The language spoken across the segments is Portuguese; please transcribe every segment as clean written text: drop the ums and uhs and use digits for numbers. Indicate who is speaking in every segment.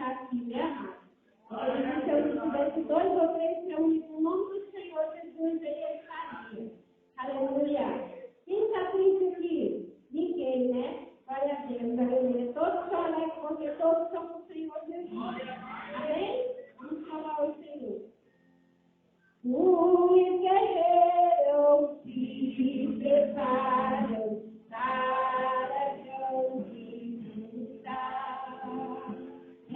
Speaker 1: está aqui, né, amado? Se eu tivesse 2 ou 3 reunidos no nome do Senhor Jesus, ele estaria. Aleluia. Quem está triste aqui? Ninguém, né? Glória a Deus, aleluia. Todos são alegres, porque todos são com o Senhor Jesus. Amém? Vamos falar ao Senhor. Os guerreiros se preparam para conquistar. É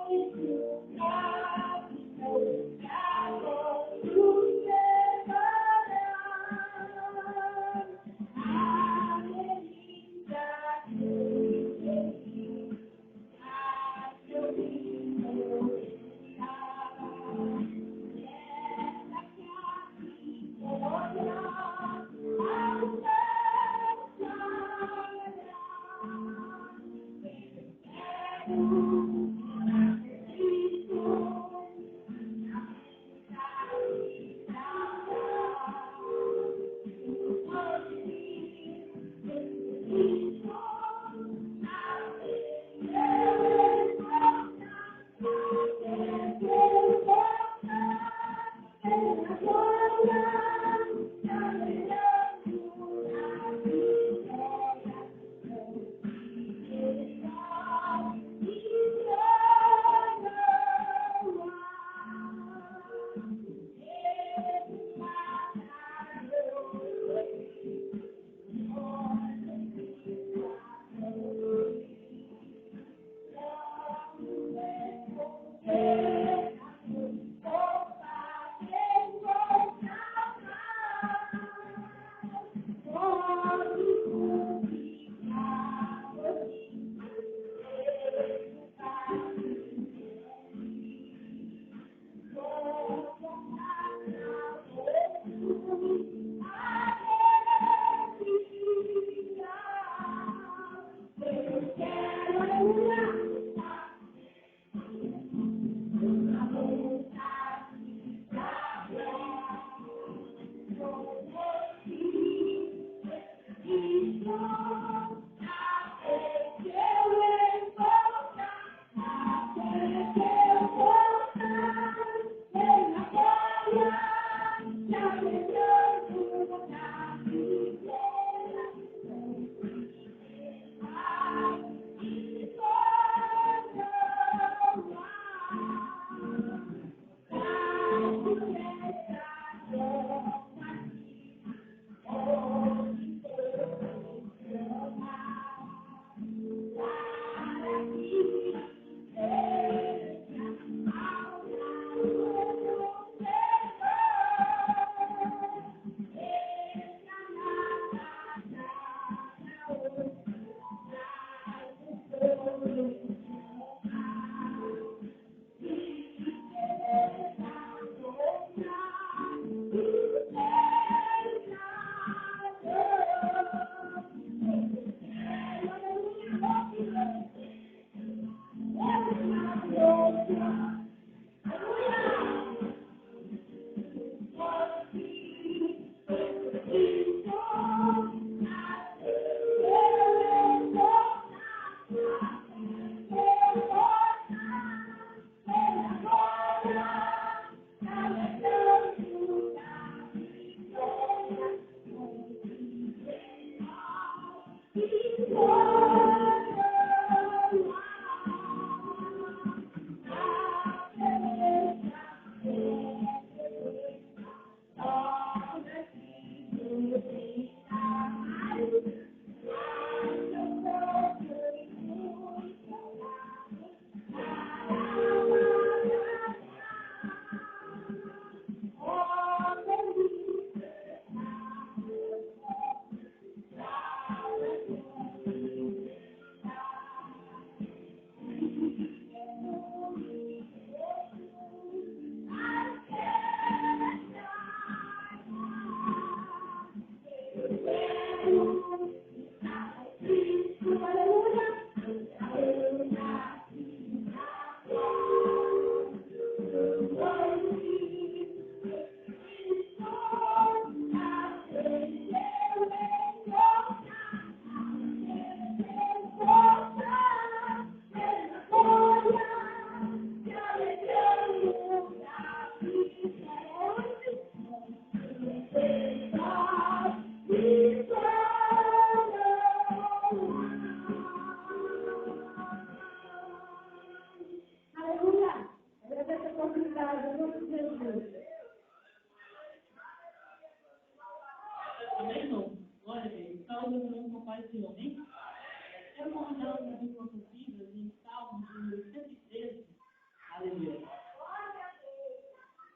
Speaker 1: Jesus capitão da nos preparar. A delícia a seu filho está.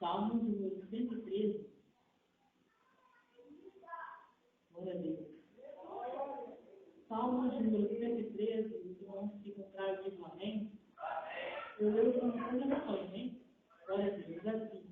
Speaker 2: Salmo número 113. Glória a Deus. Salmo número 113, os irmãos que encontraram aqui no amém. Eu leio para uma coisa, amém? Glória a Deus. Assim.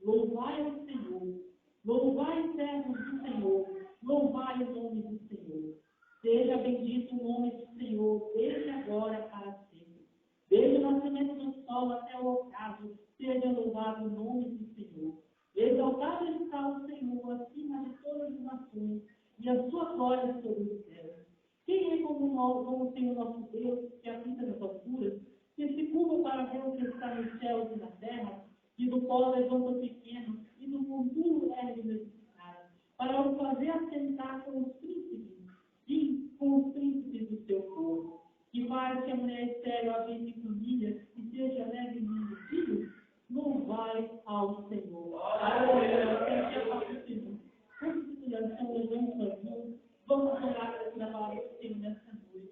Speaker 2: Louvai ao Senhor. Louvai, servos do Senhor. Louvai o nome do Senhor. Seja bendito o nome do Senhor, desde agora para sempre. Desde o nascimento do sol até o ocaso, seja louvado o nome do Senhor. Exaltado está o Senhor acima de todas as nações, e a sua glória sobre os céus. Quem é como nós, como o Senhor nosso Deus, que habita nas alturas, que se curva para ver o que está nos céus e na terra, que do pó levanta o pequeno, e do monturo ergue o necessitado, para o fazer assentar com os príncipes, e com os príncipes do seu povo, que faz que a mulher estéril habite em família, e seja alegre em mim filho, louvai ao Senhor. Vamos orar pela palavra do Senhor nessa noite.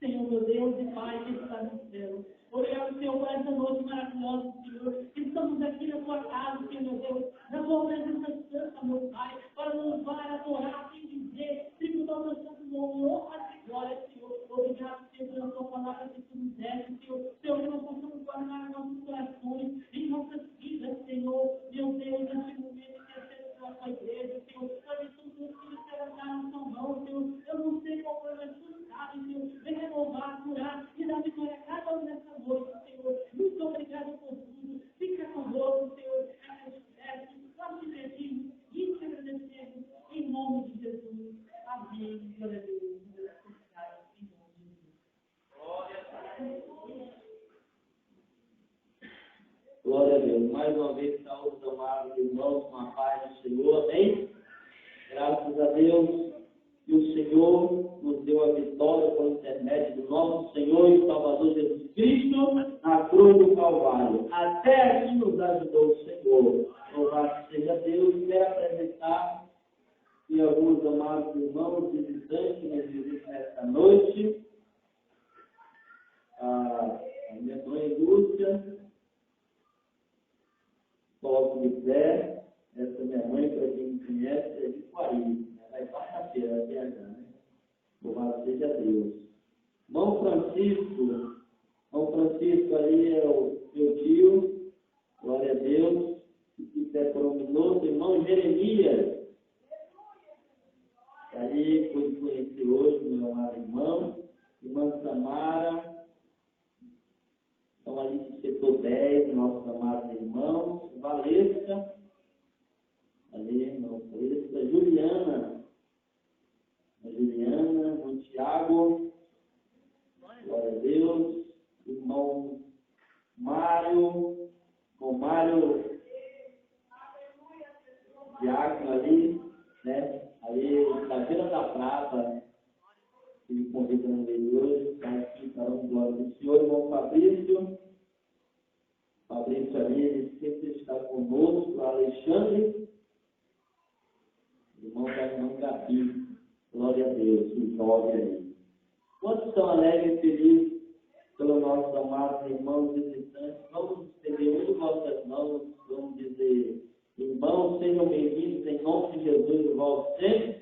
Speaker 2: Senhor, meu Deus e Pai que está no céu. Obrigado, Senhor, por essa noite maravilhosa, Senhor. Estamos aqui na tua casa, Senhor, meu Deus, na tua presença santa, meu Pai, para louvar, adorar, dizer, tributar o teu santo nome, honra e glória, Senhor. Obrigado, Senhor, pela tua palavra que tu nos deste, Senhor. Senhor, que nós possamos guardar nossos corações, em nossas vidas, Senhor. Meu Deus, neste momento que é pela tua igreja, Senhor. Também são teus filhos que levantaram sua mão, Senhor. Eu não sei qual foi a sua Senhor, vem renovar, curar e dar vitória a cada um nessa noite, Senhor. Muito obrigado por tudo. Fica conosco, Senhor. Nós te pedimos e te agradecemos em nome de Jesus. Amém. Glória a Deus.
Speaker 3: Glória a Deus. Mais uma vez, saúde, amados irmãos, com a paz do Senhor. Amém? Graças a Deus. E o Senhor nos deu a vitória por intermédio do nosso Senhor e Salvador Jesus Cristo na cruz do Calvário. Até aqui nos ajudou o Senhor. Louvado seja Deus. Quero apresentar e alguns amados irmãos visitantes que nos visitam nesta noite. A minha mãe Lúcia, coloco de pé. Essa minha mãe, para quem me conhece, é de Quari. Vai quarta-feira, viajando, né? Louvado seja Deus. Irmão Francisco ali é o meu tio, glória a Deus, que se prominou, irmão Jeremias, que ali pude conhecer hoje, meu amado irmão, irmã Samara, estão ali no setor 10, nossos amados irmãos, Valesca, ali, irmão Valesca, Juliana, irmão Tiago, glória a Deus, irmão Mário, Diácono ali, né? Ali, na Vila da Prata, que me convida no meio de hoje, está aqui para um glória do Senhor, irmão Fabrício ali, ele sempre está conosco, Alexandre, irmão da irmã Gabi. Glória a Deus, que jovem aí. Quantos estão alegres e felizes pelos nossos amados irmãos visitantes? Vamos estender uma de vossas mãos, vamos dizer, irmãos, sejam bem-vindos em nome de Jesus, e volte sempre.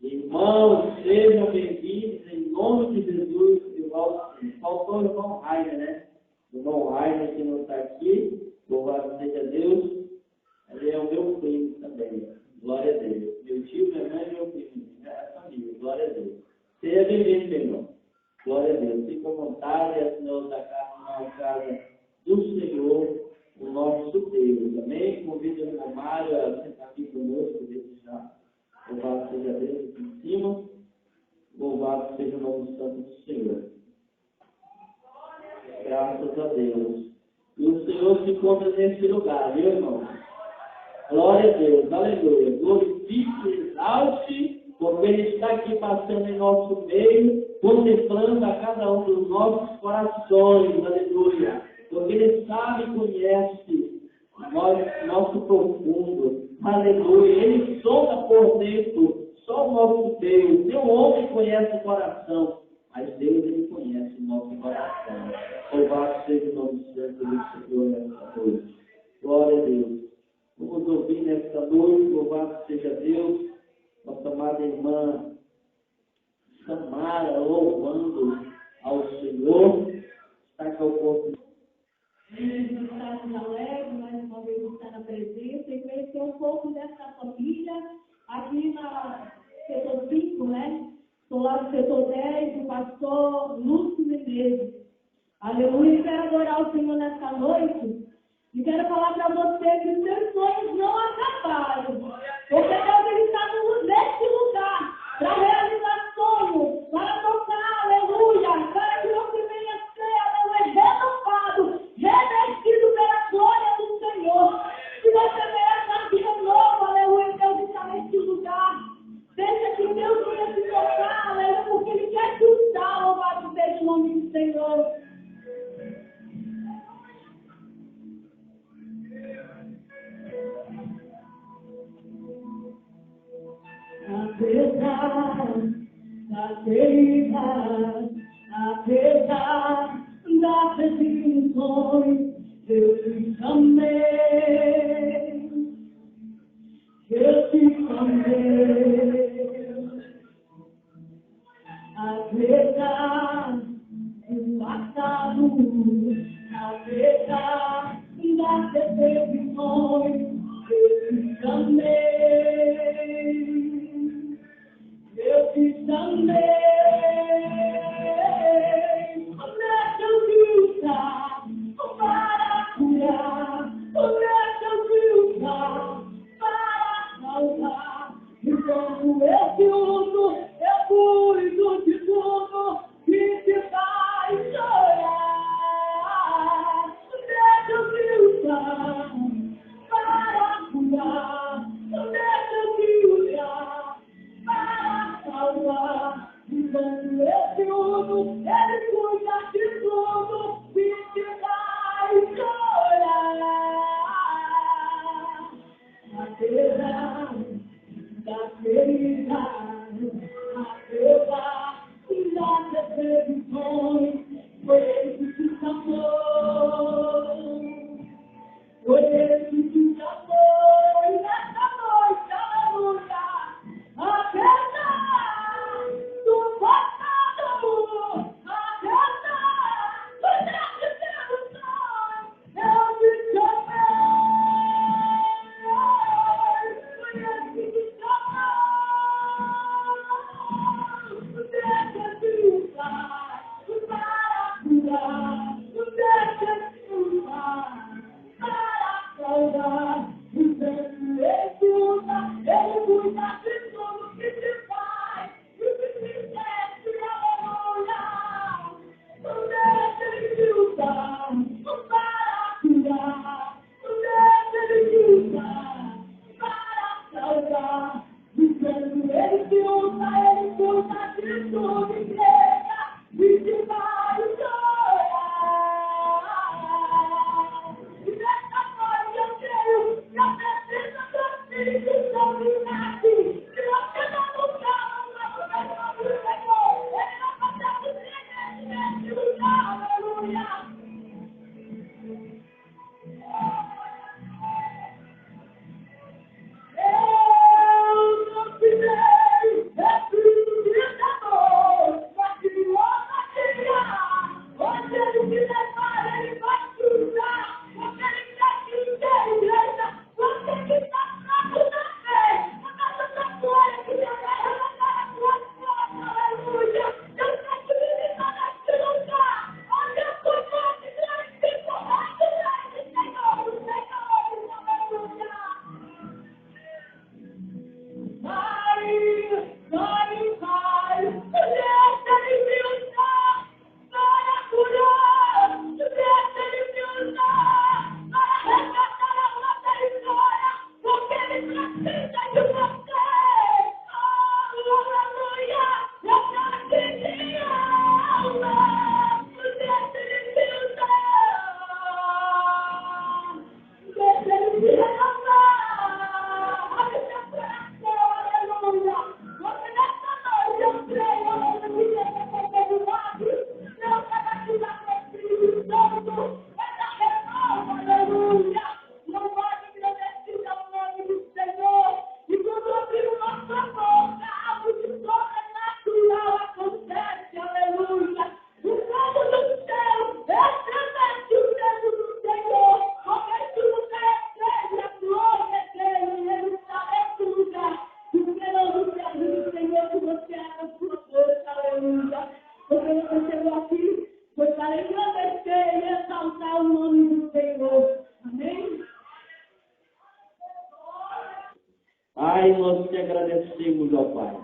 Speaker 3: Irmãos, sejam bem-vindos em nome de Jesus, e volte sempre. Faltou o irmão Rainer, né? O irmão Rainer que não está aqui, louvado seja Deus. Ele é o meu primo também. Glória a Deus. Meu tio, minha mãe e meu primo. É a família. Glória a Deus. Seja bem-vindo, meu irmão. Glória a Deus. Fique à vontade, a senhora da casa, na casa do Senhor, o nosso Deus. Amém? Convido o irmão Mário a sentar aqui conosco, desde já. Louvado seja Deus aqui em cima. Louvado seja o nome santo do Senhor. Graças a Deus. E o Senhor se encontra nesse lugar, meu irmão. Glória a Deus, aleluia. Glorifique, exalte, porque Ele está aqui passando em nosso meio, contemplando a cada um dos nossos corações, aleluia. Porque Ele sabe e conhece nosso profundo, aleluia. Ele sonda por dentro, só o nosso Deus. Nenhum homem conhece o coração, mas Deus Ele conhece o nosso coração. Louvado seja o nome santo do Senhor nessa noite. Glória a Deus. nos ouvir nesta noite. Louvado seja Deus. Nossa amada irmã Samara, louvando ao Senhor. Está com o corpo.
Speaker 1: Estamos alegres, mais uma vez estar na presença e conhecer um pouco dessa família aqui na setor 5, né? Estou lá no setor 10, o pastor Lúcio Menezes. Aleluia, quero adorar o Senhor nessa noite e quero falar para você que os seus sonhos não acabaram. Porque Deus ele está nesse lugar para realizar sonhos, para tocar, aleluia, para que você venha ser, aleluia, renovado, revestido pela glória do Senhor. Se você venha essa vida nova, aleluia, Deus está nesse lugar. Deixa que Deus venha te tocar, aleluia, porque Ele quer te usar, louvado seja o nome do Senhor. Apesar das perseguições, eu te amei, eu te amei. Apesar do passado, apesar das perseguições, eu te amei. Eu te amei, deixa eu te usar para curar, deixa eu te usar para salvar. Enquanto eu te uso, eu cuido de tudo que te faz chorar. Deixa eu te usar para
Speaker 3: Pai, nós te agradecemos, ó Pai,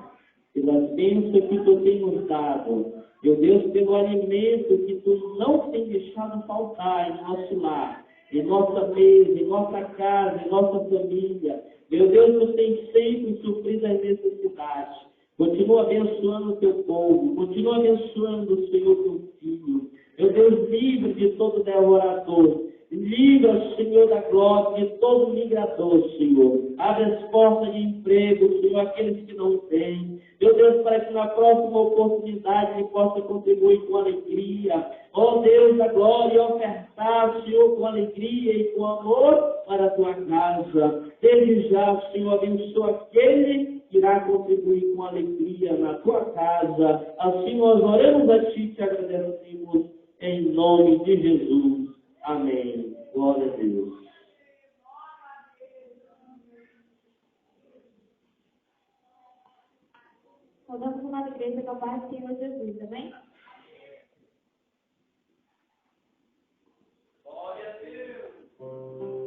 Speaker 3: pelas bênçãos que tu tens nos dado. Meu Deus, pelo alimento que tu não tem deixado faltar em nosso lar, em nossa mesa, em nossa casa, em nossa família. Meu Deus, tu tens sempre suprido as necessidades. Continua abençoando o teu povo, continua abençoando, Senhor, teu filho. Meu Deus, livre de todo devorador. Livra, Senhor da glória, de todo migrador, Senhor. Abre as portas de emprego, Senhor, aqueles que não têm. Meu Deus, para que na próxima oportunidade ele possa contribuir com alegria. Ó Deus da glória, ofertar, Senhor, com alegria e com amor para a tua casa. Desde já, Senhor, abençoa aquele que irá contribuir com alegria na tua casa. Assim nós oramos a ti e te agradecemos em nome de Jesus. Amém. Glória a Deus.
Speaker 1: Rodamos uma igreja com a paz do Senhor Jesus, amém?
Speaker 3: Glória a Deus.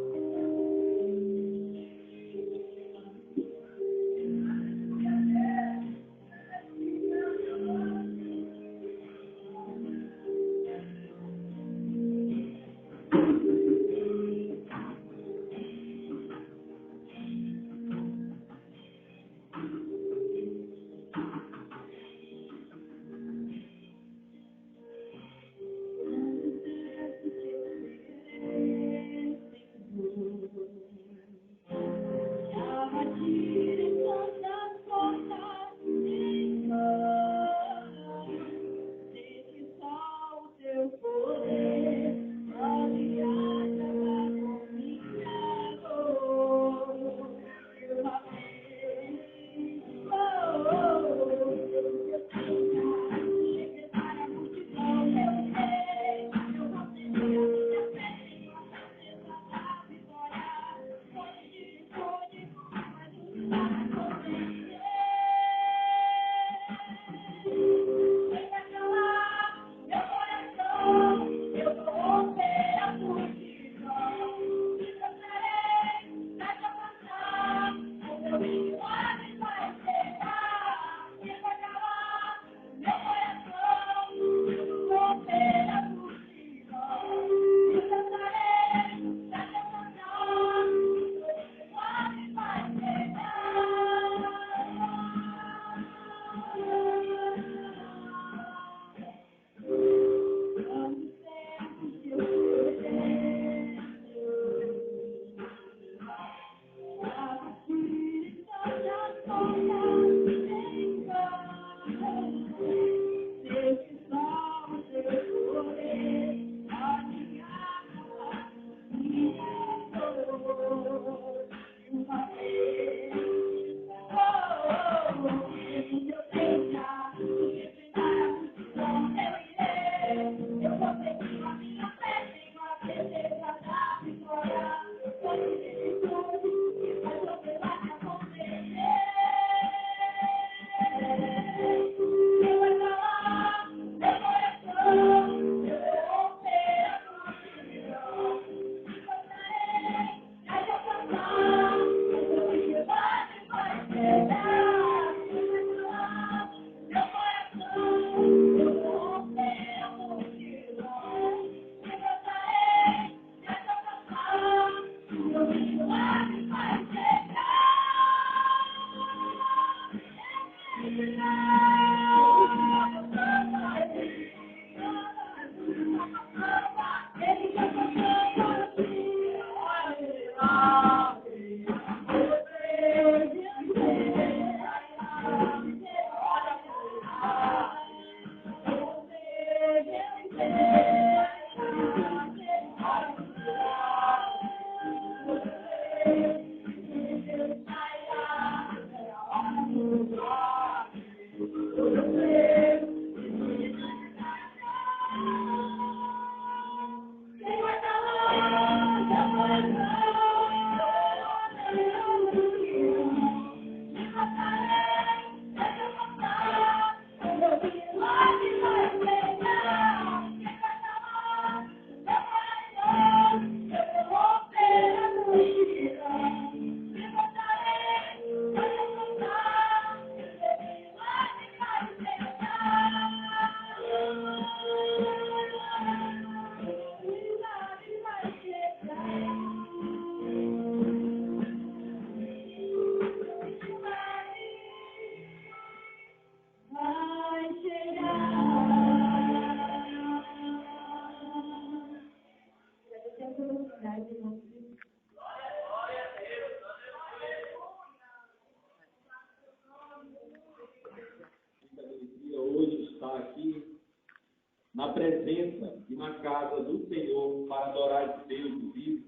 Speaker 4: na casa do Senhor para adorar esse Deus vivo,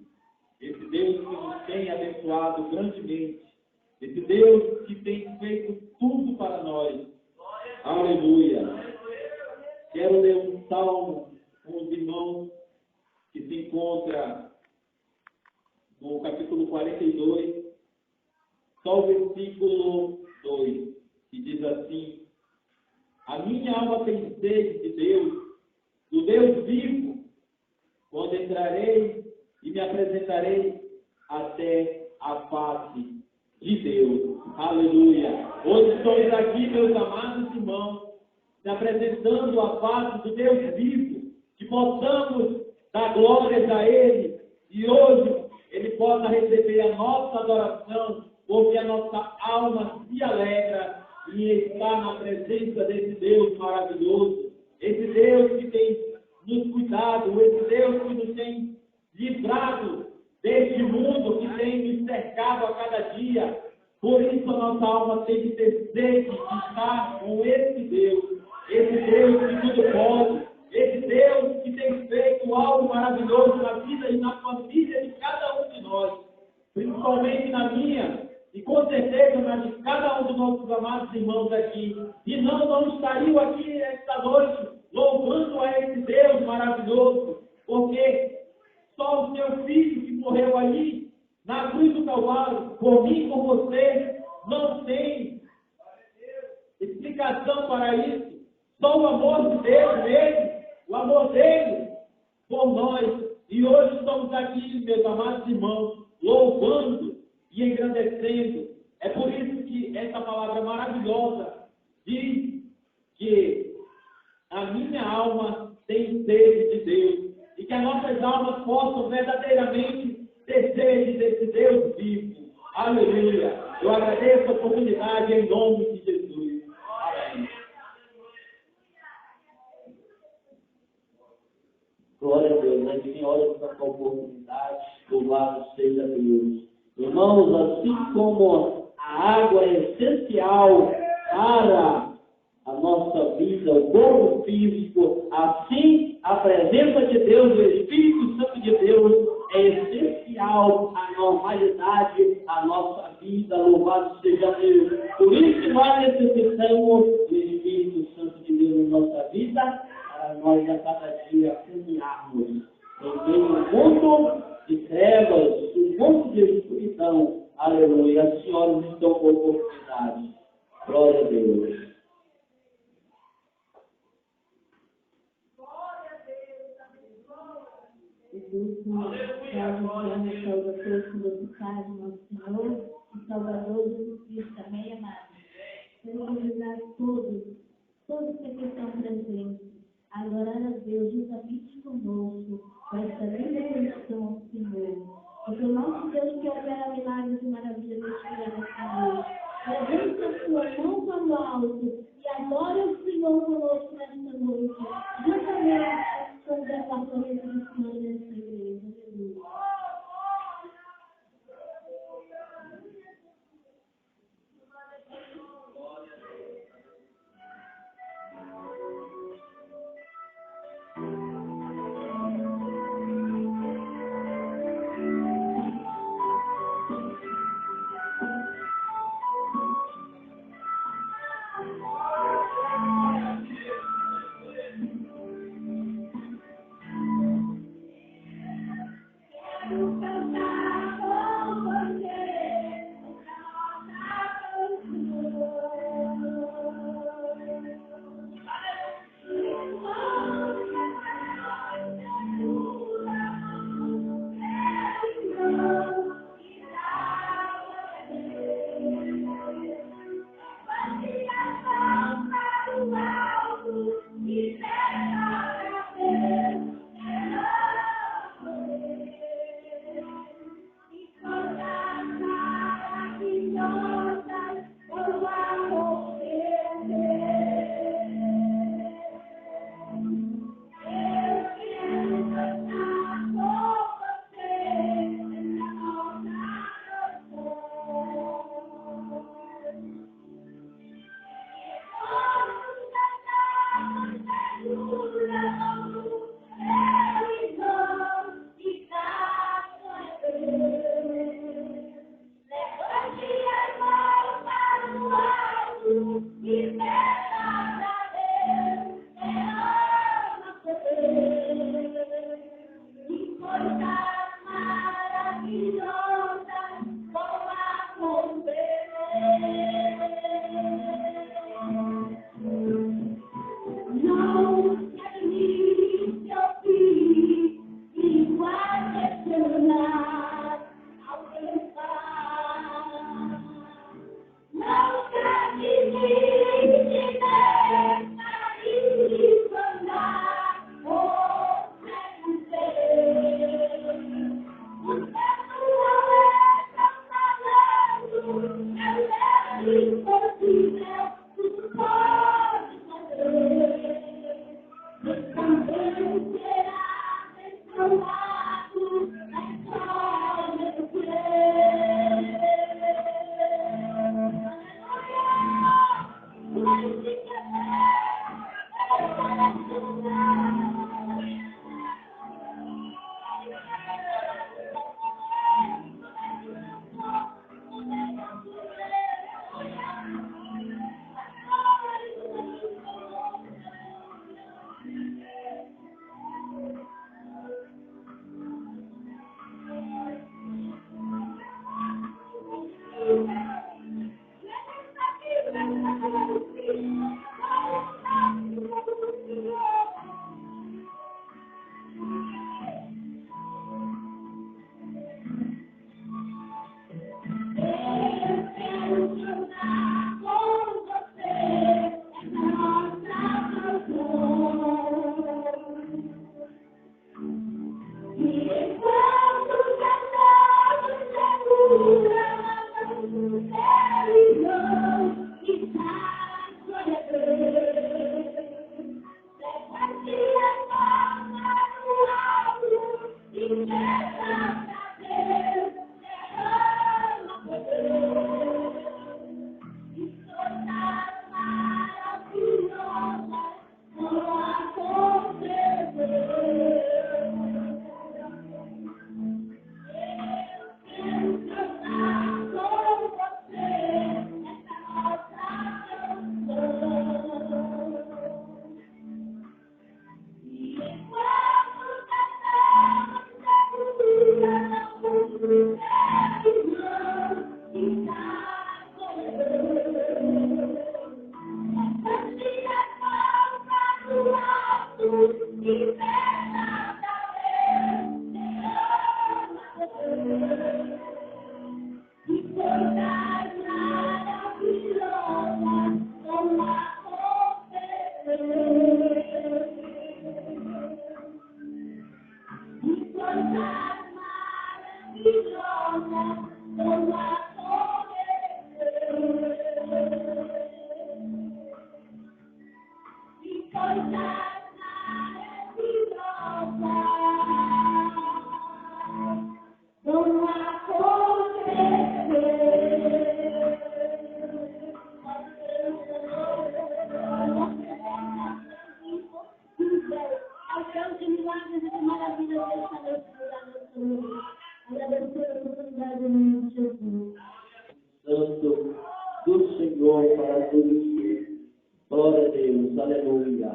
Speaker 4: esse Deus que nos tem abençoado grandemente, esse Deus que tem feito tudo para nós. Aleluia! Quero ler um salmo com os irmãos que se encontra no capítulo 42, só o versículo 2, que diz assim: a minha alma tem sede de Deus, do Deus vivo, quando entrarei e me apresentarei até a face de Deus. Aleluia! Hoje estamos aqui, meus amados irmãos, se apresentando a face do Deus vivo, que possamos dar glórias a Ele, e hoje Ele possa receber a nossa adoração, porque a nossa alma se alegra em estar na presença desse Deus maravilhoso, esse Deus que tem nos cuidado, esse Deus que nos tem livrado deste mundo que tem nos cercado a cada dia. Por isso a nossa alma tem que ter sede de estar com esse Deus que tudo pode, esse Deus que tem feito algo maravilhoso na vida e na família de cada um de nós, principalmente na minha, e com certeza na de cada um dos nossos amados irmãos aqui. E não estariam aqui esta noite louvando a esse Deus maravilhoso, porque só o seu filho que morreu ali na cruz do Calvário, por mim, por você, não tem explicação para isso. Só o amor de Deus mesmo, o amor dele por nós. E hoje estamos aqui, meus amados irmãos, louvando e engrandecendo. É por isso que essa palavra maravilhosa diz que a minha alma tem sede de Deus, e que as nossas almas possam verdadeiramente ter sede desse Deus vivo. Aleluia! Eu agradeço a oportunidade em nome de Jesus. Amém.
Speaker 3: Glória a Deus, a gente olha para essa oportunidade, louvado seja Deus. Irmãos, assim como a água é essencial para a nossa vida, o corpo físico, assim a presença de Deus, o Espírito Santo de Deus, é essencial à normalidade, à nossa vida. Louvado seja Deus. Por isso nós necessitamos do Espírito Santo de Deus na nossa vida, para nós a cada dia caminharmos em meio a um mundo de trevas, um mundo de escuridão. Aleluia. A Senhora nos deu uma oportunidade. Glória a Deus.
Speaker 1: Jesus, nós salvador, glorificado, nosso Senhor, e Salvador Jesus Cristo, amém, amado. Queremos convidar todos que estão presentes, a adorar a Deus juntamente conosco, com esta linda condição, Senhor. Porque o nosso Deus quer operar milagres e maravilhas neste dia, Senhor. Levanta a sua mão para o alto e adora o Senhor conosco nesta noite, juntamente com os departamentos de Senhor nesta igreja. Aleluia.
Speaker 3: Santo do Senhor para todos sempre. Glória a Deus, aleluia.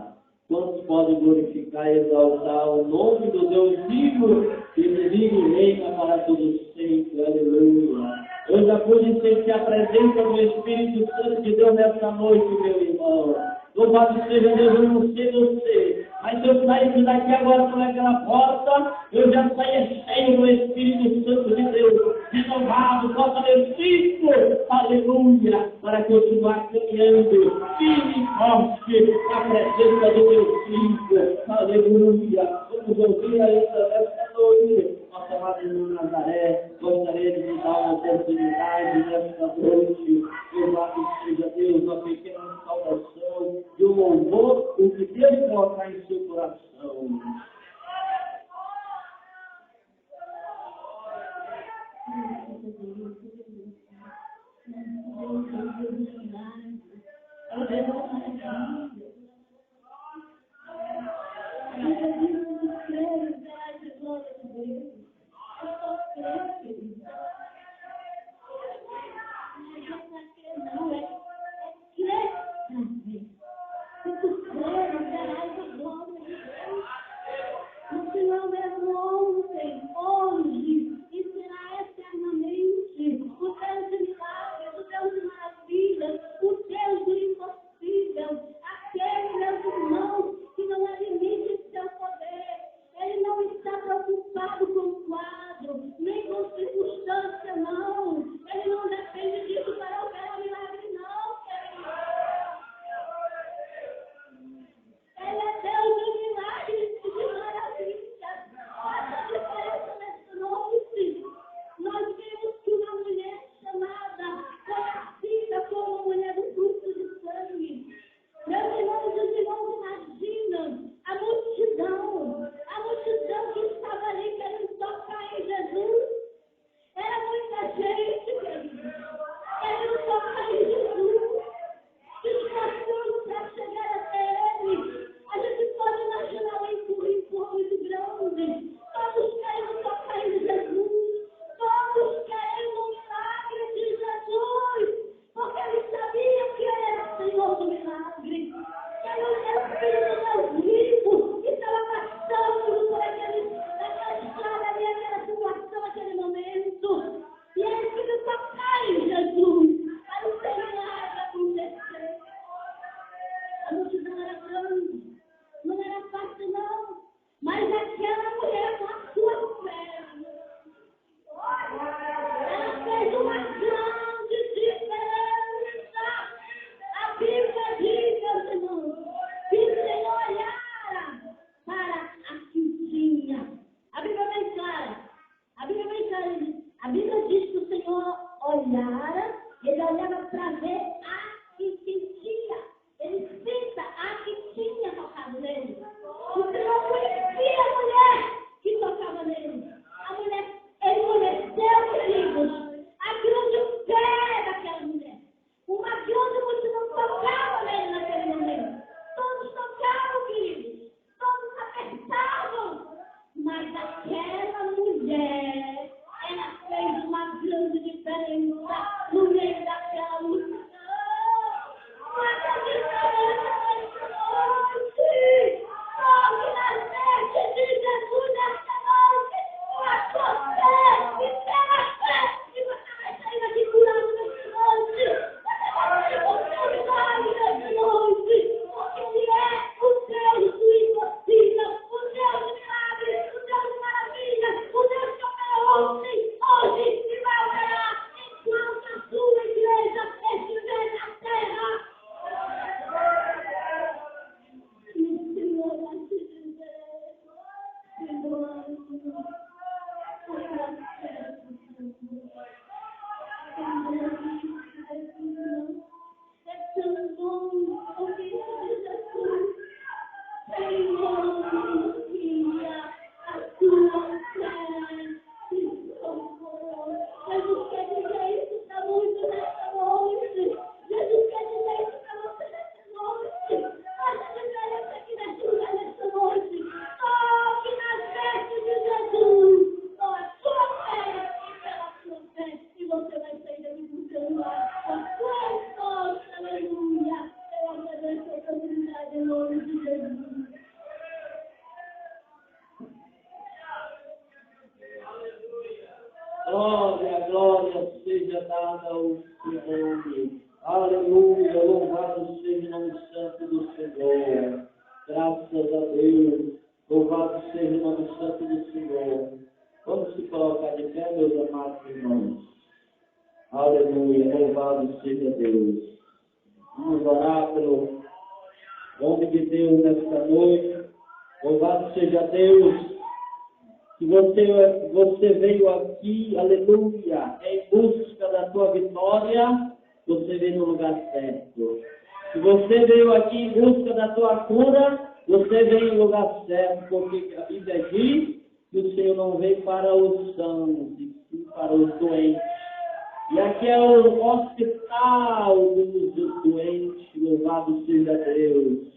Speaker 3: Quantos podem glorificar e exaltar o nome do Deus vivo e vive e reina para todos sempre, aleluia. Eu já pude sentir a presença do Espírito Santo de Deus nessa noite, meu irmão. Louvado seja Deus, eu não sei você, mas se eu saísse daqui agora por aquela porta, eu já saía cheio do Espírito Santo de Deus, renovado, força do Espírito, aleluia, para continuar caminhando firme e forte na presença do meu Filho, aleluia. Vamos ouvir essa noite, nossa amada irmã Nazaré. Gostaria de me dar uma oportunidade nesta noite, louvado seja Deus, uma pequena saudação e um louvor, o que Deus colocar em seu coração.
Speaker 1: A multidão que estava ali querendo tocar em Jesus. Era muita gente,
Speaker 3: Glória, glória seja dada ao seu nome. Aleluia, louvado seja o nome santo do Senhor. Graças a Deus, louvado seja o nome santo do Senhor. Vamos se colocar de pé, meus amados irmãos. Aleluia, louvado seja Deus. Vamos orar pelo homem de Deus nesta noite. Louvado seja Deus. Se você veio aqui, aleluia, em busca da tua vitória, você veio no lugar certo. Se você veio aqui em busca da tua cura, você veio no lugar certo, porque a Bíblia diz que o Senhor não veio para os sãos, e sim para os doentes. E aqui é o hospital dos doentes, louvado seja Deus.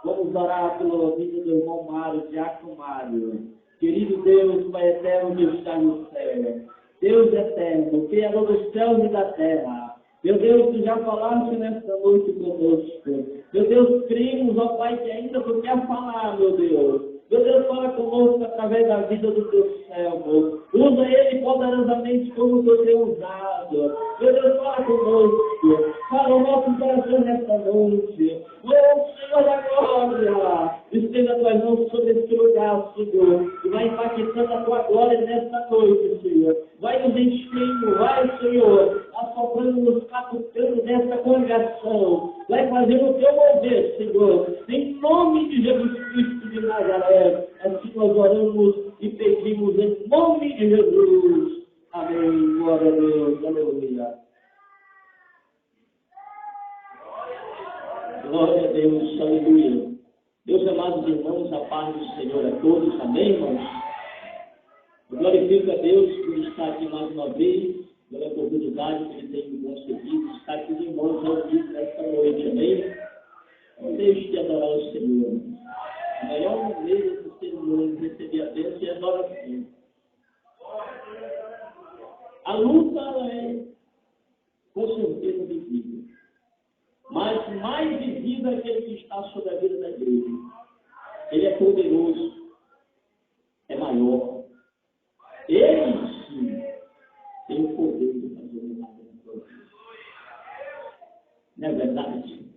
Speaker 3: Vamos orar pela vida do irmão Mário, Diácono Mário. Querido Deus, Pai eterno que está no céu. Deus eterno, Criador dos céus e da terra. Meu Deus, tu já falaste nesta noite conosco. Meu Deus, cremos, ó Pai, que ainda tu quer falar, meu Deus. Meu Deus, fala conosco através da vida do teu servo. Usa ele poderosamente como tu tem usado. Meu Deus, fala conosco. Fala o nosso coração nesta noite. Oh, Senhor da glória, estenda as tuas mãos sobre este lugar, Senhor. E vai impactando a tua glória nesta noite, Senhor. Vai nos enchendo, vai, Senhor, assoprando, nos catucando dessa congregação. Vai fazendo o teu mover, Senhor. Em nome de Jesus Cristo de Nazaré. Assim nós oramos e pedimos em nome de Jesus. Amém. Glória a Deus. Aleluia. Glória a Deus. Aleluia. Meus amados irmãos, a paz do Senhor a todos. Amém, irmãos? Eu glorifico a Deus por estar aqui mais uma vez, pela oportunidade que Ele tem me concedido, estar aqui de irmãos reunidos nesta noite. Amém? Não deixe de adorar o Senhor. A melhor maneira de você receber a bênção é adoração. A luta ela é, com certeza, visível. Mas mais visível é aquele que está sobre a vida da igreja. Ele é poderoso, é maior. Ele, sim, tem o poder de fazer um milagre na sua vida. Não é verdade?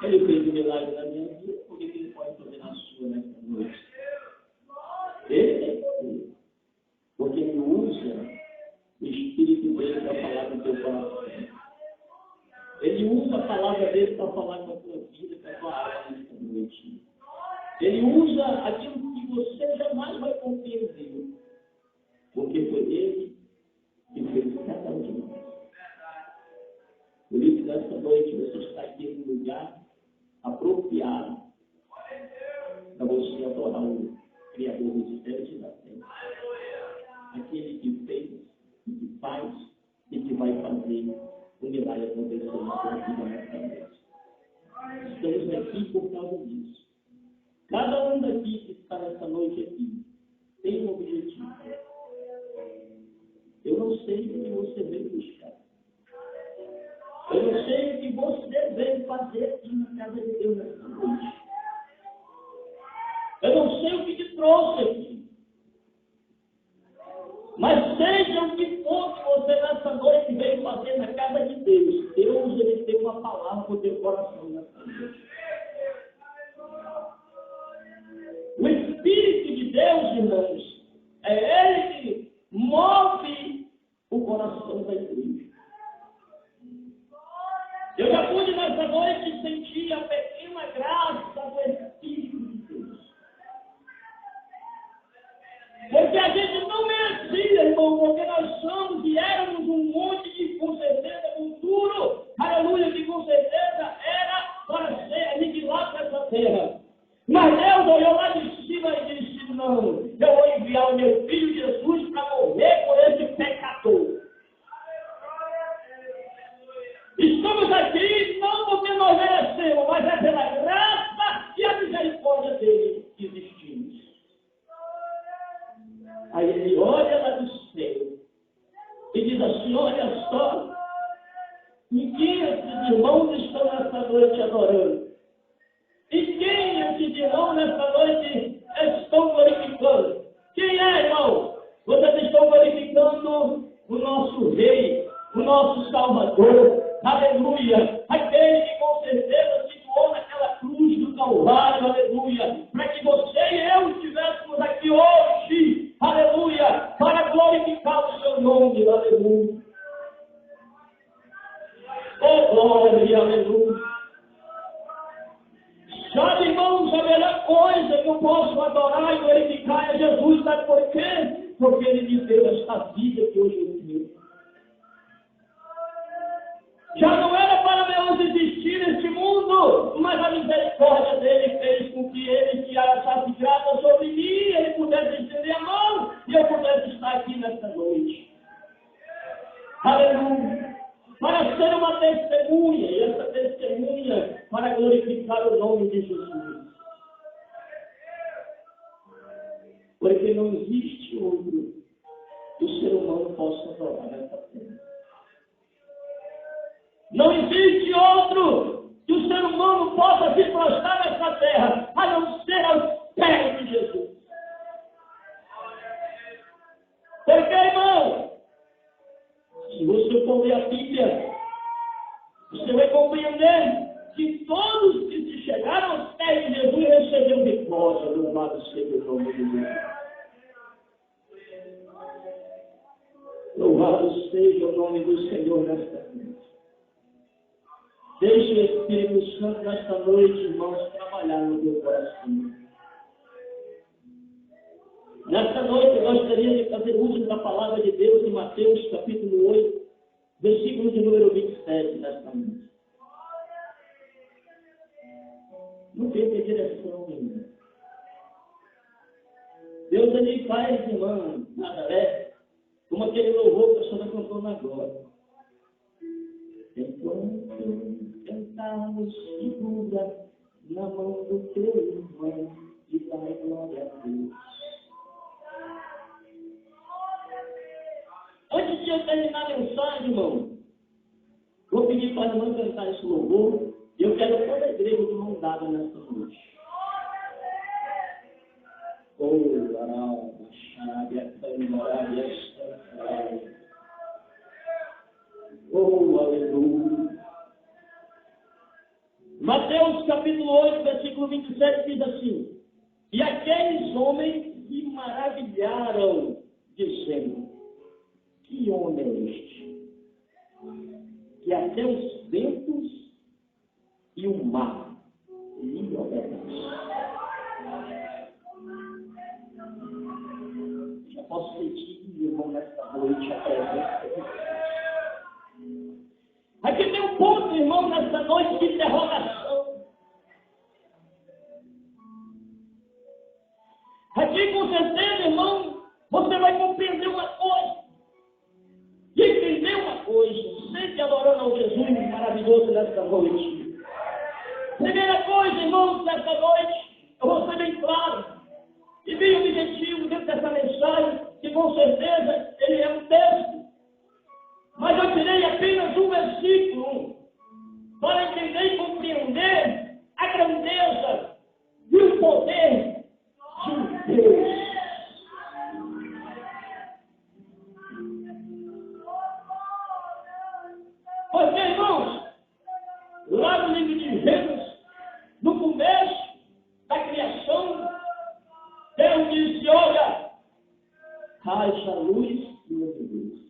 Speaker 3: Ele fez um milagre na minha vida, por que ele pode fazer na sua nesta noite? Ele tem poder. Porque ele usa o Espírito dele para falar com o teu coração. Ele usa a palavra dele para falar com a tua vida, com a tua alma nesta noite. Ele usa aquilo que você jamais vai compreender. Porque foi ele que fez cada um de nós. Por isso, nesta noite, você está aqui no lugar apropriado para você adorar o Criador dos céus e da terra. Aquele que fez, e que faz, e que vai fazer o milagre acontecer na sua vida nesta noite. Estamos aqui por causa disso. Cada um daqui que está nesta noite aqui tem um objetivo. Eu não sei o que você veio buscar. Eu não sei o que você veio fazer aqui na casa de Deus nesta noite. Eu não sei o que te trouxe aqui. Mas seja o que for que você nessa noite veio fazer na casa de Deus, Deus ele tem uma palavra para o teu coração nessa noite. O Espírito de Deus, irmãos, é Ele que move o coração da igreja. Eu já pude nessa noite sentir a pequena graça do Espírito de Deus. Porque a gente não merecia, irmão, porque nós somos e éramos um monte de, com certeza, um duro, aleluia, que com certeza era para ser aniquilado nessa terra. Mas Deus olhou lá de cima e disse, não, eu vou enviar o meu filho Jesus para morrer por esse pecador. Estamos aqui não porque nós merecemos, mas é pela graça e a misericórdia dele que existimos. Aí ele olha lá do céu e diz assim, olha só, e quem esses irmãos estão nessa noite adorando? E quem esses irmãos nessa noite estão glorificando? Quem é, irmão? Salvador, aleluia, aquele que com certeza se doou naquela cruz do Calvário, aleluia, para que você e eu estivéssemos aqui hoje, aleluia, para glorificar o seu nome, aleluia. Oh, glória, aleluia. Sabe, irmãos, a melhor coisa que eu posso adorar e glorificar é Jesus, sabe por quê? Porque Ele me deu esta vida que hoje eu tenho. Já não era para eu existir neste mundo, mas a misericórdia dele fez com que ele se achasse graça sobre mim, ele pudesse estender a mão e eu pudesse estar aqui nesta noite. Aleluia! Para ser uma testemunha, e essa testemunha para glorificar o nome de Jesus. Porque não existe outro que o ser humano possa adorar nessa terra. Não existe outro que o ser humano possa se prostrar nessa terra, a não ser aos pés de Jesus. Porque, irmão, se você for ler a Bíblia, você vai compreender que todos que se chegaram aos pés de Jesus receberam vitória, louvado seja o nome de Deus. Louvado seja o nome do Senhor nesta noite. Deixe o Espírito Santo nesta noite, irmãos, trabalhar no teu coração. Nesta noite eu gostaria de fazer uso da palavra de Deus em Mateus capítulo 8, versículo de número 27 nesta noite. Não tem que direção ainda. Deus ele faz, irmão, Nazaré, como aquele louvor que a senhora cantou agora. Enquanto cantamos, segura na mão do teu irmão e dai glória a Deus. Antes de eu terminar a mensagem, irmão, vou pedir para a irmã cantar esse louvor e eu quero toda a igreja de mão dada nesta noite. Oh, Aralda, Xábia, Candorária, Santarária. Oh, aleluia. Mateus capítulo 8, versículo 27 diz assim: e aqueles homens se maravilharam, dizendo: que homem é este? Que até os ventos e o mar lhe obedecem. Já posso sentir, irmão, nesta noite a presença de Deus. Aqui tem um ponto, irmão, nesta noite de interrogação. Aqui, com certeza, irmão, você vai compreender uma coisa. E entender uma coisa, sempre adorando ao Jesus maravilhoso nesta noite. Primeira coisa, irmãos, nesta noite, eu vou ser bem claro. E bem objetivo dentro dessa mensagem, que com certeza ele é um texto. Mas eu tirei apenas um versículo para entender e compreender a grandeza e o poder de Deus. Porque, irmãos, lá no livro de Gênesis, no começo da criação, Deus disse: olha, haja luz e houve luz.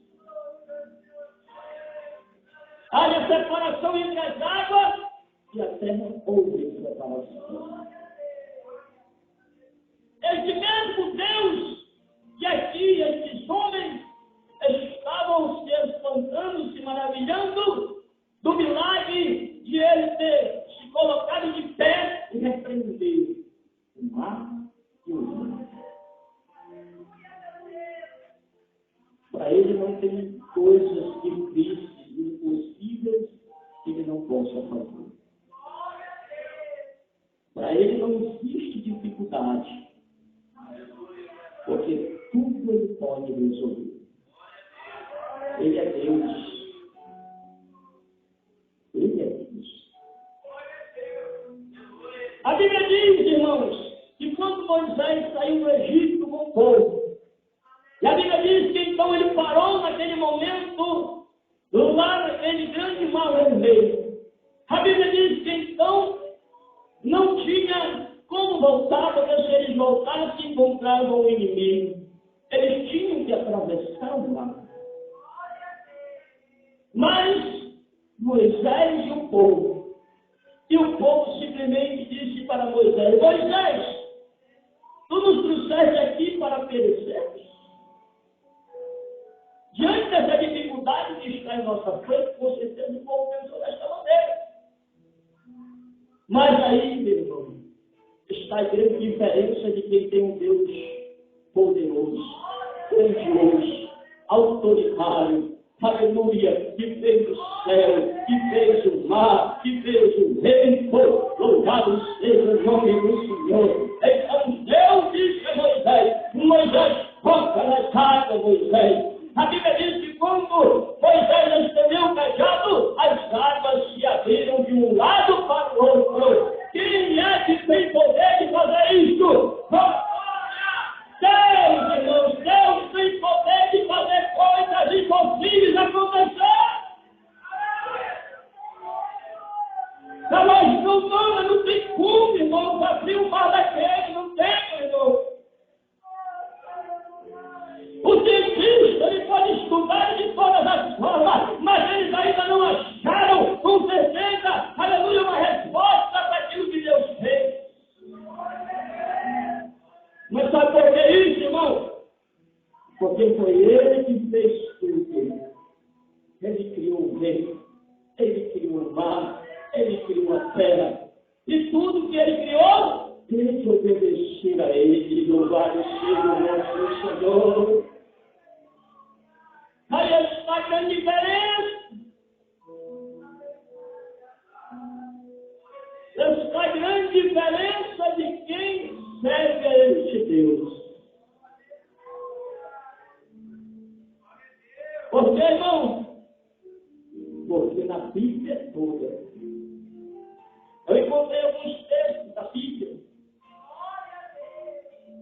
Speaker 3: Haja separação entre as águas e a terra houve separação. Este mesmo Deus que aqui estes homens estavam se espantando, se maravilhando do milagre de ele ter se colocado de pé e repreender o mar e o mar. Para ele não tem coisas difíceis, impossíveis, que ele não possa fazer. Para ele não existe dificuldade, porque tudo ele pode resolver. Ele é Deus. Ele é Deus. A Bíblia diz, irmãos, que quando Moisés saiu do Egito com o povo, e a Bíblia diz que então ele parou naquele momento, lá
Speaker 5: eles voltassem e encontravam o inimigo, eles tinham que atravessar o mar. Mas Moisés e o povo simplesmente disse para Moisés: Moisés, tu nos trouxeste aqui para perecermos. Diante dessa dificuldade que está em nossa frente, com certeza o povo pensou desta maneira. Mas aí, meu irmão, está a grande diferença de quem tem um Deus poderoso, grandioso, autoritário, aleluia, que fez o céu, que fez o mar, que fez o vento. Louvado seja o nome do Senhor. Então Deus disse a Moisés, toca nas águas, Moisés. A Bíblia diz que quando Moisés estendeu o cajado, as águas se abriram de um lado para o outro. Quem é que tem poder de fazer isto? Deus, irmãos, Deus tem poder de fazer coisas impossíveis acontecer. A lógica humana não tem como, irmão, abrir um mar daquele, não tem, irmão. O cientista, ele pode estudar de todas as formas, mas eles ainda não acharam, com certeza, aleluia, uma resposta para aquilo que Deus fez. Mas sabe por que isso, irmão? Porque foi Ele que fez tudo. Ele criou o vento, Ele criou o mar, Ele criou a terra. E tudo que Ele criou, tem que obedecer a Ele. Louvado seja o nosso Senhor. Aí está a grande diferença. Está a grande diferença de quem serve a este Deus. Porque, irmão, porque na Bíblia toda, eu encontrei alguns textos da Bíblia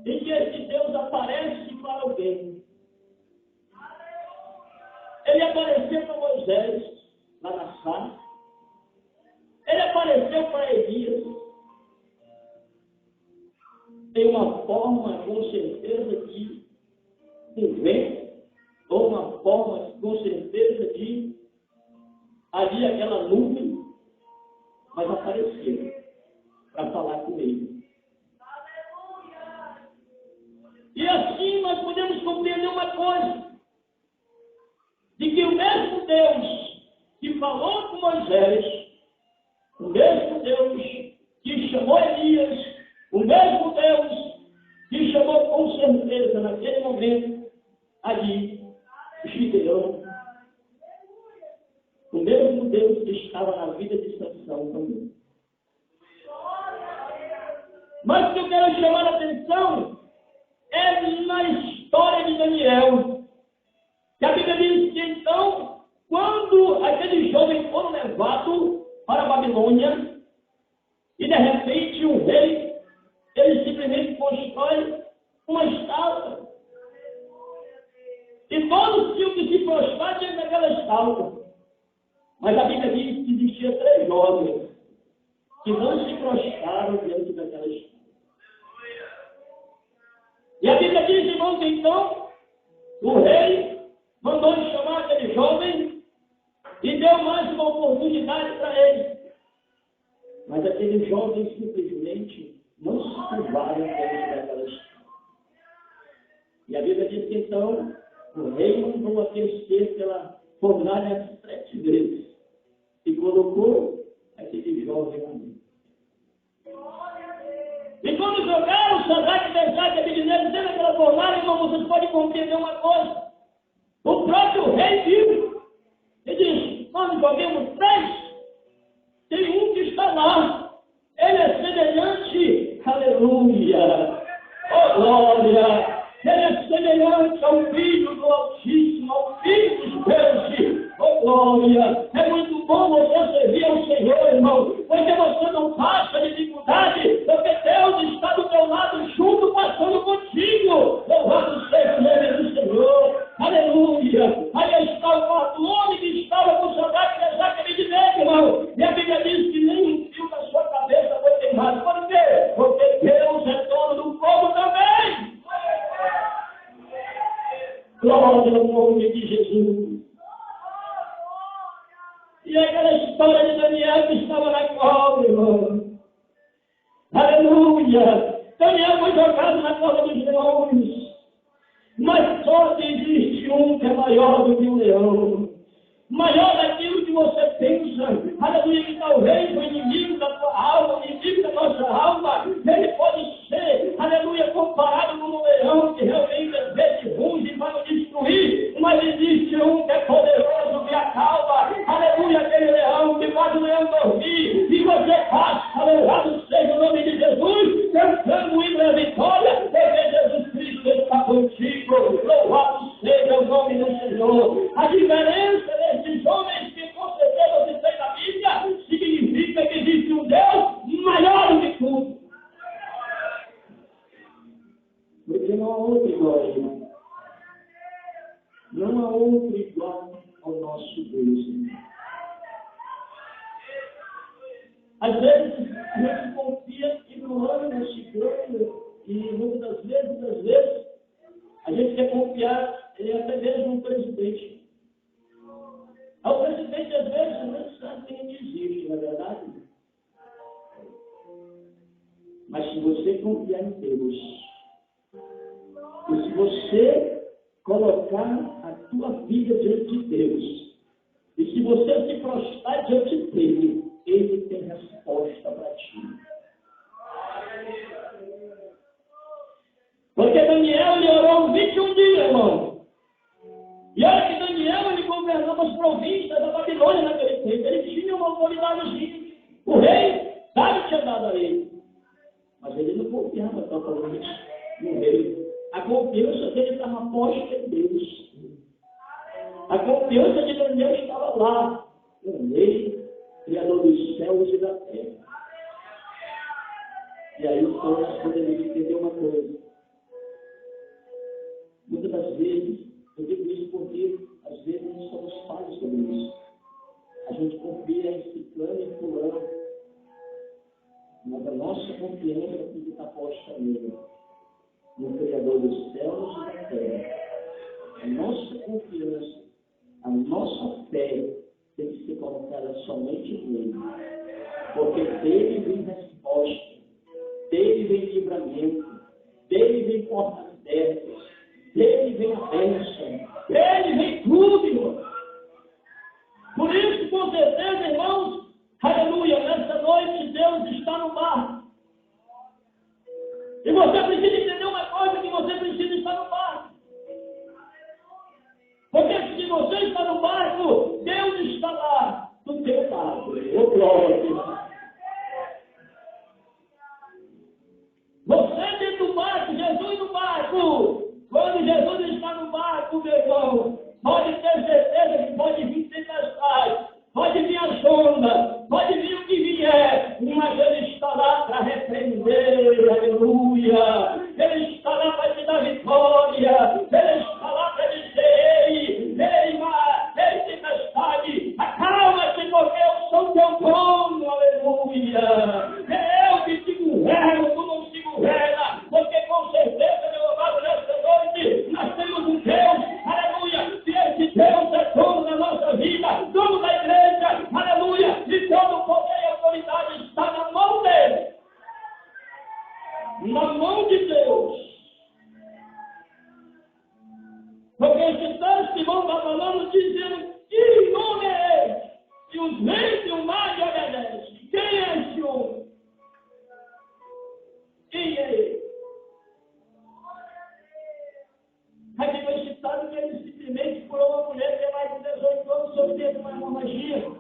Speaker 5: em que esse Deus aparece para alguém. Ele apareceu para Moisés, lá na sala. Ele apareceu para Elias. Tem uma forma, com certeza, de um vento, ou uma forma, com certeza, de ali aquela nuvem, mas apareceu para falar com ele. E assim nós podemos compreender uma coisa, de que o mesmo Deus que falou com Moisés, o mesmo Deus que chamou Elias, o mesmo Deus que chamou com certeza naquele momento ali Gideão, o mesmo Deus que estava na vida de Sansão também. Mas o que eu quero chamar a atenção é na história de Daniel. Que a Bíblia diz que então, quando aqueles jovens foram levados para a Babilônia, e de repente o rei, ele simplesmente constrói uma estátua. E todos tinham que se prostrar diante daquela estátua. Mas a Bíblia diz que existia 3 jovens que não se prostraram diante daquela estátua. E a Bíblia diz, irmãos, que então, o rei mandou chamar aquele jovem e deu mais uma oportunidade para ele. Mas aqueles jovens simplesmente não se curvaram diante daquela estátua. E a Bíblia diz que então o rei mandou aquecer pela fornalha 7 vezes e colocou aquele jovem ali. E quando jogaram o Sadraque e Mesaque e Abednego dentro daquela fornalha, irmão, vocês podem compreender uma coisa. O próprio rei viu e diz: nós joguemos 3. Tem um que está lá. Ele é semelhante, aleluia, oh glória. Ele é semelhante ao Filho do Altíssimo, ao Filho dos deuses. Oh glória. É muito bom você servir ao Senhor, irmão, porque você não passa dificuldade, porque Deus está do teu lado junto, passando contigo. Louvado seja o nome do Senhor. Aleluia. Aí está o quarto homem que estava com o Sadraque, Mesaque e Abednego, irmão. E a Bíblia diz que nem um fio da sua cabeça foi queimado. Por quê? Porque Deus é dono do fogo Glória ao nome de Jesus. E aquela história de Daniel que estava na cova, irmão. Aleluia! Daniel foi jogado na cova dos leões. Mas só existe um que é maior do que um leão. Maior daquilo que você pensa. Aleluia, que talvez o inimigo da tua alma, o inimigo da nossa alma, ele pode ser, aleluia, comparado com um leão que realmente às vezes ruge para nos destruir. Mas existe um que é poderoso, que acalma. Aleluia, aquele leão que faz o leão dormir. E você passa, louvado seja o nome de Jesus, cantando o hino da vitória, porque Jesus Cristo está contigo. Louvado seja o nome do Senhor. A diferença desses homens que com certeza você tem na Bíblia significa que existe um Deus maior do que tudo.
Speaker 3: Porque não há outro igual a Ele. Não há outro igual ao nosso Deus.
Speaker 5: Às vezes a gente confia que no ano nós chegamos e muitas das vezes, a gente quer confiar até mesmo no presidente. O presidente às vezes não sabe quem ele existe, não é verdade? Mas se você confiar em Deus, e se você colocar a tua vida diante de Deus, e se você se prostrar diante dele, ele tem resposta para ti. Porque Daniel ele orou 21 dias, irmão. E olha que Daniel ele governava as províncias da Babilônia naquele tempo. Ele tinha uma autoridade. O rei Dário tinha dado a ele. Mas ele não confiava totalmente no rei. A confiança dele estava posta em Deus. A confiança de Daniel estava lá. O rei, Criador dos céus e da terra. E aí então nós podemos entender uma coisa. Muitas das vezes, eu digo isso porque às vezes nós somos falhos sobre isso. A gente confia em ciclano e fulano, mas a nossa confiança tem que estar posta nele, no Criador dos céus e da terra. A nossa confiança, a nossa fé tem que ser colocada somente nele, porque dele vem resposta, dele vem livramento, dele vem portas abertas, dele vem a bênção, dele vem tudo, irmão. Por isso, com certeza, irmãos, aleluia, nessa noite Deus está no barco. E você precisa entender uma coisa, que você precisa estar no barco. Porque se você está no barco, Deus está lá no teu barco. Ô glória. Você dentro do barco, Jesus no barco. Quando Jesus está no barco, meu irmão, pode ter certeza que pode vir tempestade, pode vir a sonda, pode vir o que vier, mas Ele está lá para repreender, aleluia. Ele está lá para te dar vitória, Ele está lá para dizer, ei, tempestade, acalma-te porque eu sou teu dono, aleluia. É eu que te governo, tu não te governa, porque com certeza, meu amado, nessa noite, nós temos um Deus, aleluia, se esse Deus é dono da nossa vida, dono da igreja, aleluia, e todo o poder e autoridade está na mão dele, na mão de Deus. Porque esse texto que vão estar falando, dizendo, que nome é esse? E os reis e o mar lhe obedecem. Quem é esse homem? Quem é ele? Aqui foi citado que ele simplesmente curou uma mulher que é mais de 18 anos sofrendo uma hemorragia.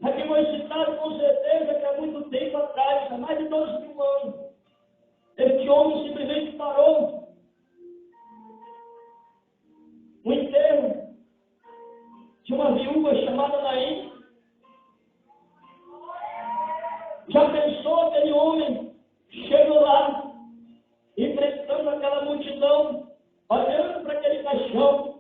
Speaker 5: Aqui foi citado com certeza que há muito tempo atrás, há mais de 12.000 anos, este homem simplesmente parou o enterro de uma viúva chamada Naim. Já pensou aquele homem? Chegou lá, enfrentando aquela multidão, olhando para aquele caixão,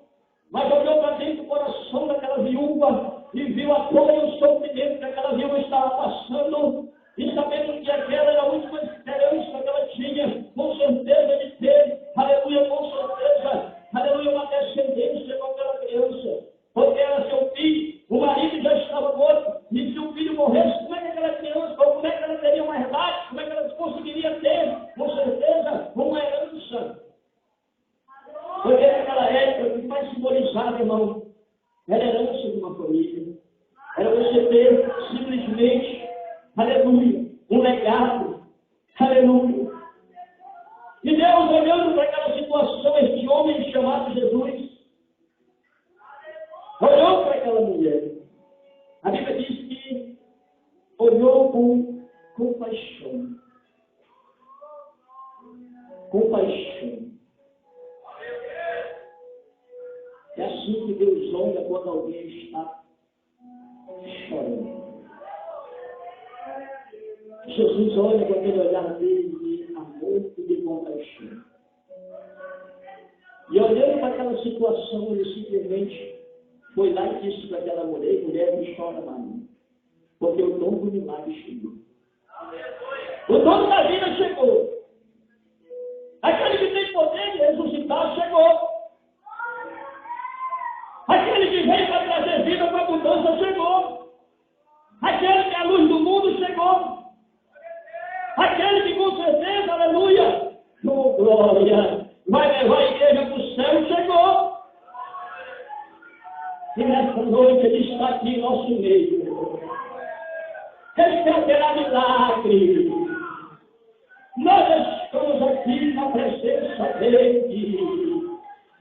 Speaker 5: mas olhou para dentro do coração daquela viúva e viu a dor e o sofrimento que aquela viúva estava passando, e sabendo que aquela era a última esperança sabe, irmão, era herança de uma família. Era você ter simplesmente, aleluia, um legado. Aleluia. E Deus, olhando para aquela situação, este homem chamado Jesus, olhou para aquela mulher. A Bíblia diz que olhou com compaixão. Compaixão. É assim que Deus olha quando alguém está chorando. Jesus olha com aquele olhar dele de amor e de compaixão. E olhando para aquela situação, ele simplesmente foi lá e disse para aquela mulher: mulher, não chora mais, porque o dom do milagre chegou. O dom da vida chegou. Aquele que tem poder de ressuscitar chegou. Aquele que veio para trazer vida para a abundância chegou. Aquele que é a luz do mundo chegou. Aquele que com certeza, aleluia, oh glória, vai levar a igreja para o céu chegou. E nessa noite ele está aqui em nosso meio. Ele quer operar milagre. Nós estamos aqui na presença dele.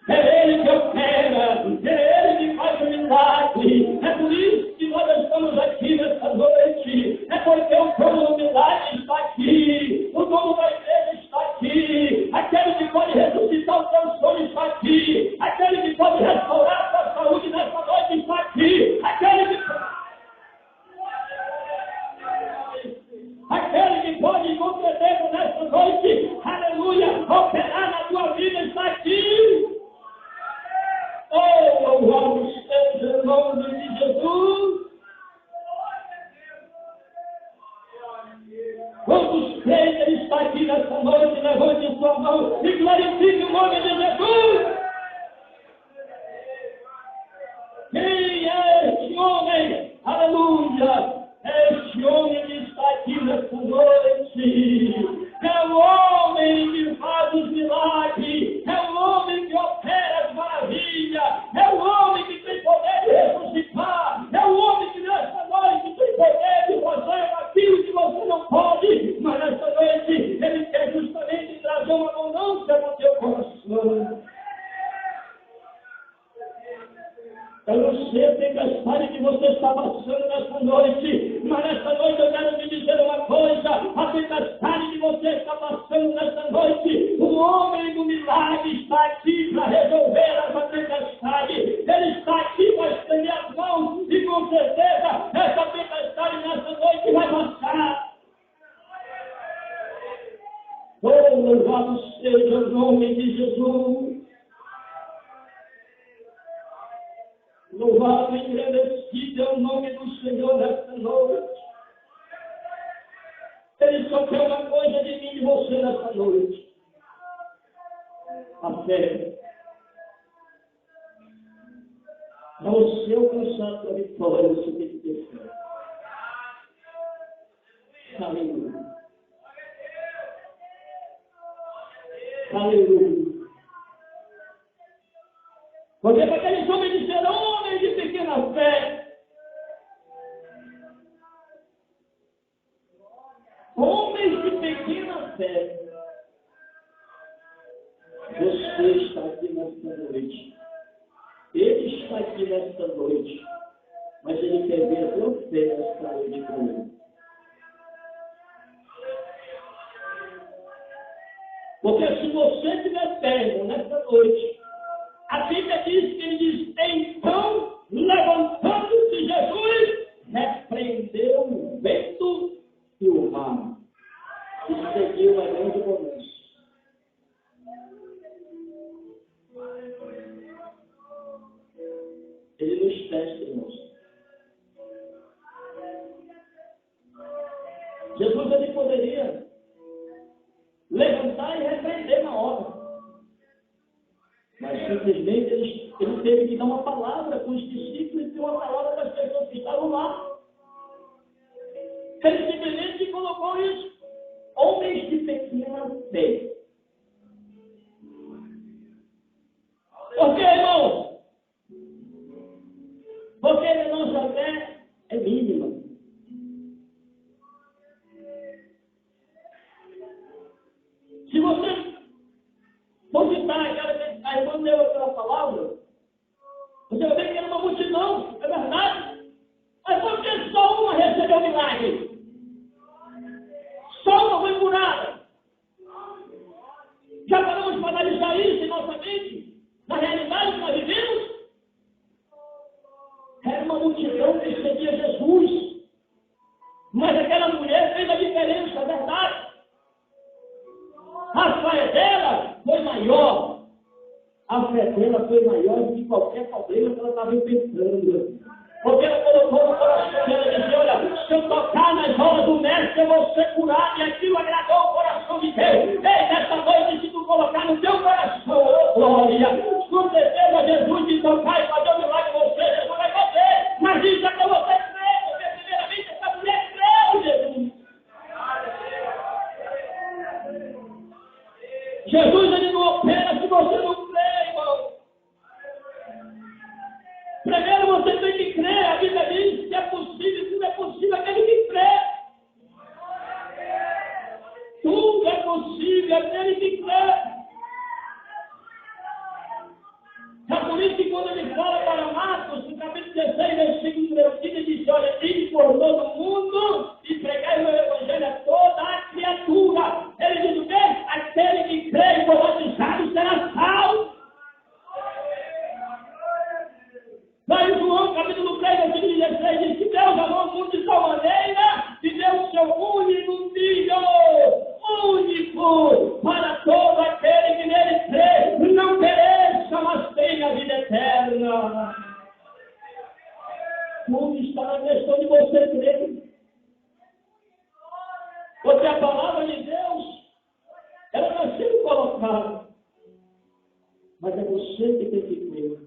Speaker 5: É ele que opera, é ele que faz o milagre. É por isso que nós estamos aqui nessa noite. É porque o dono do milagre está aqui. O dono da igreja está aqui. Aquele que pode ressuscitar o teu sonho está aqui. Aquele que pode restaurar a tua saúde nessa noite está aqui. Aquele que pode com certeza nessa noite, aleluia, operar na tua vida está aqui. Oh, louvado seja o nome de Jesus. Quantos creem que ele está aqui nessa noite, levante sua mão e glorifique o nome de Jesus. Quem é este homem? Aleluia! Este homem que está aqui nessa noite é o homem que faz os milagres, é o homem que opera as maravilhas, é o homem que tem poder de ressuscitar, é o homem que nessa noite tem poder de fazer aquilo que você não pode, mas nessa noite ele quer justamente trazer uma abundância no teu coração. Eu não sei a tempestade que você está passando nessa noite, mas nessa noite eu quero te dizer uma coisa: a tempestade que você está passando nessa noite, o homem do milagre está aqui para resolver essa tempestade. Ele está aqui para estender as mãos e com certeza essa tempestade nessa noite vai passar. Oh, louvado seja o nome de Jesus. Louvado e engrandecido é o nome do Senhor nesta noite. Ele só quer uma coisa de mim e de você nesta noite: a fé. Para você alcançar a sua vitória, você tem que ter fé. Aleluia. Aleluia. Porque para aqueles homens disseram: homens de pequena fé. Homens de pequena fé. Você está aqui nesta noite. Ele está aqui nesta noite. Mas ele quer ver a tua fé nesta noite com ele. Porque se você tiver fé nesta noite, a Bíblia diz que ele diz: então, levantando-se Jesus, repreendeu o vento e o mar, e seguiu a grande bonança. Ele nos testa, irmãos. Jesus, ele poderia levantar e repreender na hora. Mas simplesmente ele teve que dar uma palavra com os discípulos e uma palavra para as pessoas que estavam lá. Ele simplesmente colocou isso: homens de pequena fé. Porque, irmão, Se você for citar a irmã deu aquela palavra, você vai ver que era uma multidão, é verdade. Mas por que só uma recebeu milagre? Só uma foi curada. Já paramos para analisar isso em nossa mente? Na realidade que nós vivemos? Era uma multidão que seguia Jesus. Mas aquela mulher fez a diferença, é verdade. A fé dela foi maior. A fé dela foi maior do que qualquer problema que ela estava enfrentando. Porque ela colocou no coração dela e disse: olha, se eu tocar nas rodas do mestre, eu vou ser curado. E aquilo agradou o coração de Deus. Ei, nessa noite, se tu colocar no teu coração, oh glória, com certeza Jesus te tocar e fazer um milagre em você, Jesus vai fazer. Mas isso é para você crer, porque primeiramente essa mulher creu, Jesus. Jesus, ele não opera se você não crê, irmão. Primeiro você tem que crer. A Bíblia diz que é possível, tudo é possível aquele que crê. Tudo é possível aquele que crê. É por isso que quando ele fala para Marcos, no capítulo 16, versículo 15, ele diz: olha, ide por todo o mundo e pregai o meu evangelho a toda a criatura. Ele diz o quê? Aquele que crê e for batizado será salvo. Lá em João, capítulo 3, versículo 16, diz que Deus amou o mundo de tal maneira que deu o seu único filho, único, para todo aquele que nele crê, não pereça, mas tenha vida eterna. Tudo está na questão de você crer. Porque a palavra de Deus, ela está sendo colocada. Mas é você que tem que crer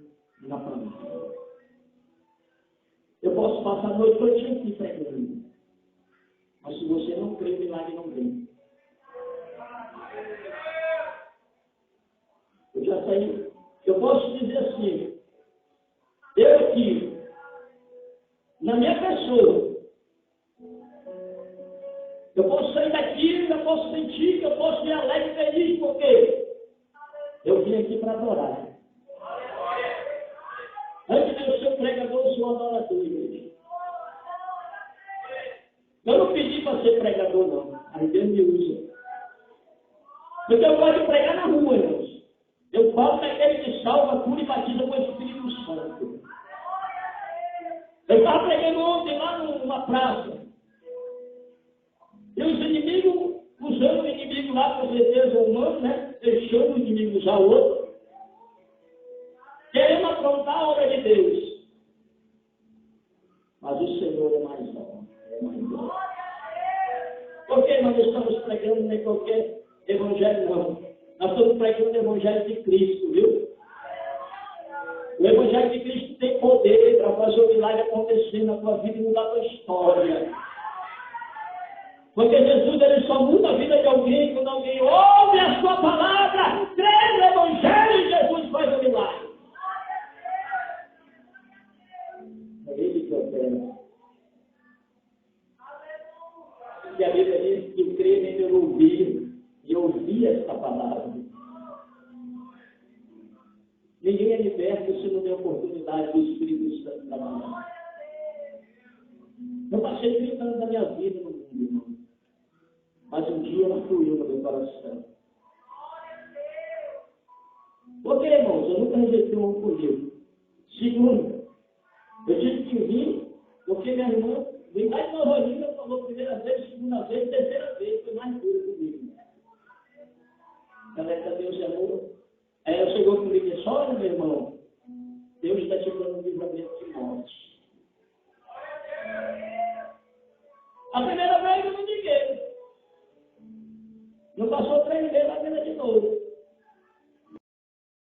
Speaker 5: na palavra. Eu posso passar a noite todinha aqui pregando. Mas se você não crê, o milagre não vem. Eu já saí. Eu posso dizer assim. Eu aqui, na minha pessoa, eu posso sair daqui, eu posso sentir que eu posso ser alegre e feliz, porque eu vim aqui para adorar. Antes de eu ser pregador, eu sou adorador, igreja. Eu não pedi para ser pregador, não. Aí Deus me usa. Porque eu gosto de pregar na rua, irmãos. Eu falo daquele que salva, cura e batiza com o Espírito Santo. Eu estava pregando ontem lá numa praça. E os inimigos, usando o inimigo lá, com certeza, humano, né? Deixando o inimigo usar o outro. Querendo afrontar a obra de Deus. Mas o Senhor é mais bom. É mais bom. Porque nós estamos pregando nem qualquer evangelho, não. Nós estamos pregando o evangelho de Cristo, viu? O evangelho de Cristo tem poder para fazer o milagre acontecer na tua vida e mudar a tua história. Porque Jesus, ele só muda a vida de alguém quando alguém ouve a sua palavra, crê no evangelho e Jesus faz o milagre. É ele que opera. E a Bíblia diz que crê nem pelo ouvir, e ouvir esta palavra. Ninguém é liberto se não tem oportunidade do Espírito Santo trabalhar. Eu passei 30 anos da minha vida no mundo, irmão. Mas um dia ela fluiu no meu coração. Por que, irmãos? Eu nunca rejeitei um comigo. Segundo, eu tive que vir, porque minha irmã veio lá de Nova Olinda, falou primeira vez, segunda vez, terceira vez, foi mais duro comigo. Ela é Deus é amor. Aí ela chegou comigo e disse: olha, meu irmão, Deus está te dando um livramento de morte. A primeira vez eu não liguei. Não passou 3 meses, ela veio de novo.